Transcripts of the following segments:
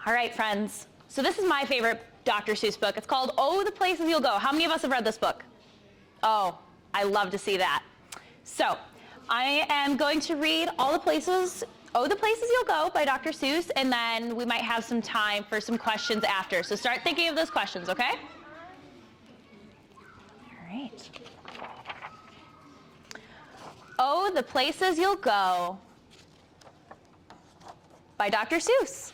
All right, friends. So this is my favorite Dr. Seuss book. It's called Oh, the Places You'll Go. How many of us have read this book? Oh, I love to see that. So I am going to read Oh, the Places You'll Go by Dr. Seuss, and then we might have some time for some questions after. So start thinking of those questions, okay? All right. Oh, the Places You'll Go by Dr. Seuss.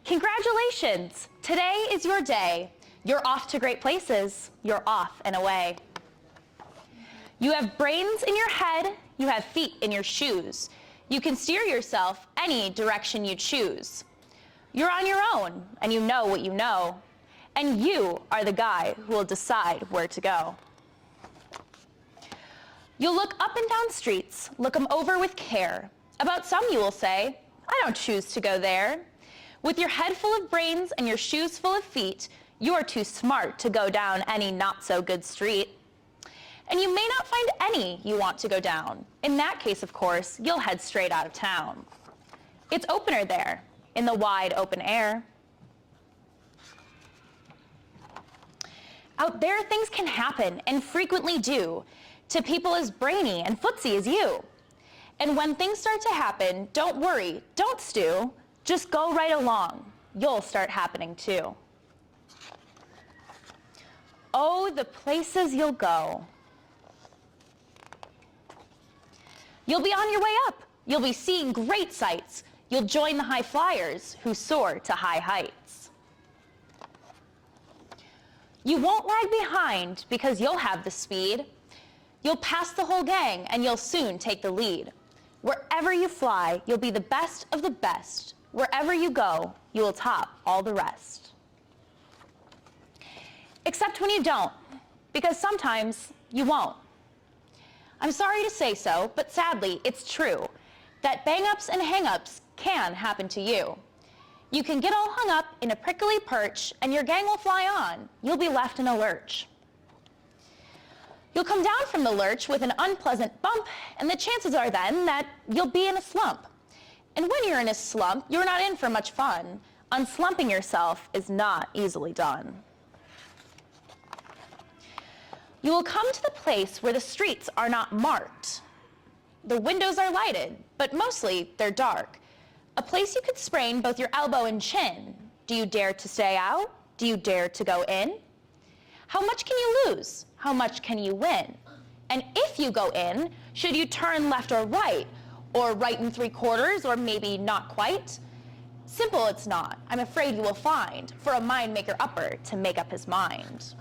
Congratulations! Today is your day. You're off to great places. You're off and away. You have brains in your head. You have feet in your shoes. You can steer yourself any direction you choose. You're on your own, and you know what you know. And you are the guy who will decide where to go. You'll look up and down streets, look them over with care. About some you will say, I don't choose to go there. With your head full of brains and your shoes full of feet, you're too smart to go down any not-so-good street. And you may not find any you want to go down. In that case, of course, you'll head straight out of town. It's opener there, in the wide open air. Out there, things can happen, and frequently do, to people as brainy and footsy as you. And when things start to happen, don't worry, don't stew. Just go right along. You'll start happening too. Oh, the places you'll go. You'll be on your way up. You'll be seeing great sights. You'll join the high flyers who soar to high heights. You won't lag behind because you'll have the speed. You'll pass the whole gang and you'll soon take the lead. Wherever you fly, you'll be the best of the best. Wherever you go, you will top all the rest. Except when you don't, because sometimes you won't. I'm sorry to say so, but sadly, it's true that bang-ups and hang-ups can happen to you. You can get all hung up in a prickly perch, and your gang will fly on. You'll be left in a lurch. You'll come down from the lurch with an unpleasant bump, and the chances are then that you'll be in a slump. And when you're in a slump, you're not in for much fun. Unslumping yourself is not easily done. You will come to the place where the streets are not marked. The windows are lighted, but mostly they're dark. A place you could sprain both your elbow and chin. Do you dare to stay out? Do you dare to go in? How much can you lose? How much can you win? And if you go in, should you turn left or right? Or right and 3/4, or maybe not quite? Simple it's not, I'm afraid you will find, for a mind maker upper to make up his mind.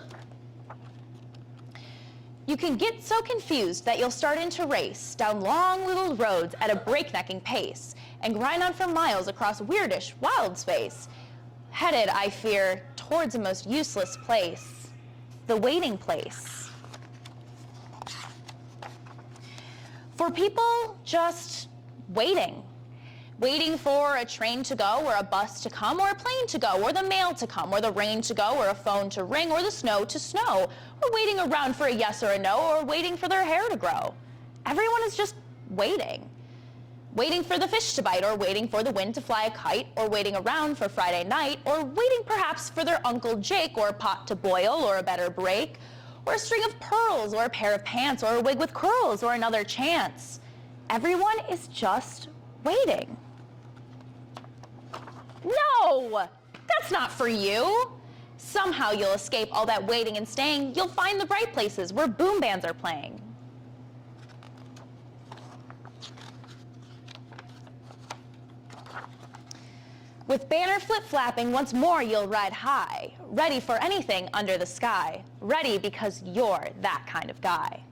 You can get so confused that you'll start into race down long little roads at a breaknecking pace and grind on for miles across weirdish wild space, headed, I fear, towards a most useless place, the waiting place. For people just waiting for a train to go, or a bus to come, or a plane to go, or the mail to come, or the rain to go, or a phone to ring, or the snow to snow, or waiting around for a yes or a no, or waiting for their hair to grow. Everyone is just waiting. Waiting for the fish to bite, or waiting for the wind to fly a kite, or waiting around for Friday night, or waiting perhaps for their Uncle Jake, or a pot to boil, or a better break, or a string of pearls, or a pair of pants, or a wig with curls, or another chance. Everyone is just waiting. No, that's not for you. Somehow you'll escape all that waiting and staying. You'll find the bright places where boom bands are playing. With banner flip-flapping, once more you'll ride high, ready for anything under the sky, ready because you're that kind of guy.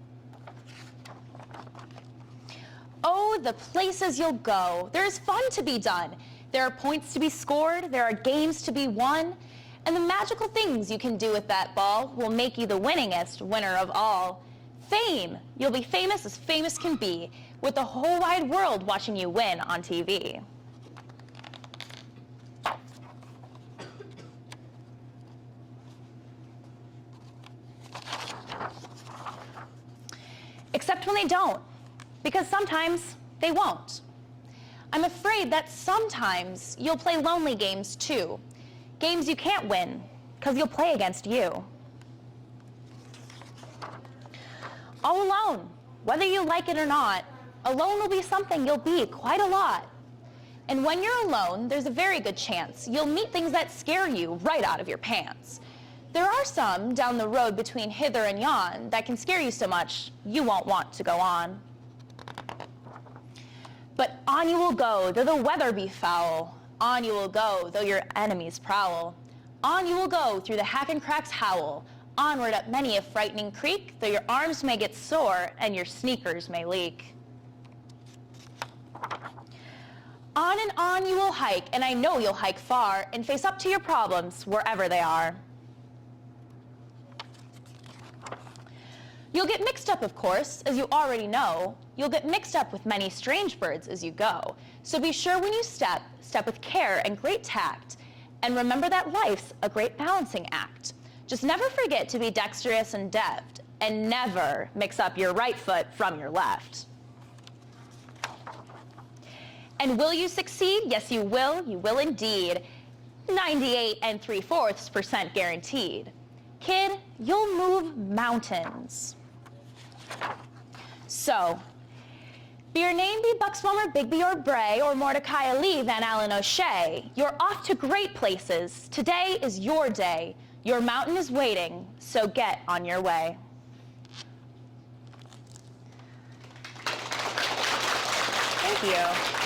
Oh, the places you'll go. There is fun to be done. There are points to be scored. There are games to be won. And the magical things you can do with that ball will make you the winningest winner of all. Fame. You'll be famous as famous can be, with the whole wide world watching you win on TV. Except when they don't, because sometimes they won't. I'm afraid that sometimes you'll play lonely games too. Games you can't win, because you'll play against you. All alone, whether you like it or not, alone will be something you'll be quite a lot. And when you're alone, there's a very good chance you'll meet things that scare you right out of your pants. There are some down the road between hither and yon that can scare you so much you won't want to go on. But on you will go, though the weather be foul. On you will go, though your enemies prowl. On you will go, through the hack and cracks howl. Onward up many a frightening creek, though your arms may get sore and your sneakers may leak. On and on you will hike, and I know you'll hike far, and face up to your problems wherever they are. You'll get mixed up, of course, as you already know. You'll get mixed up with many strange birds as you go. So be sure when you step with care and great tact. And remember that life's a great balancing act. Just never forget to be dexterous and deft, and never mix up your right foot from your left. And will you succeed? Yes, you will indeed. 98 3/4% guaranteed. Kid, you'll move mountains. So, be your name be Bucksbomber, Bigby, or Bray, or Mordecai Ali, Van Allen O'Shea, you're off to great places. Today is your day. Your mountain is waiting, so get on your way. Thank you.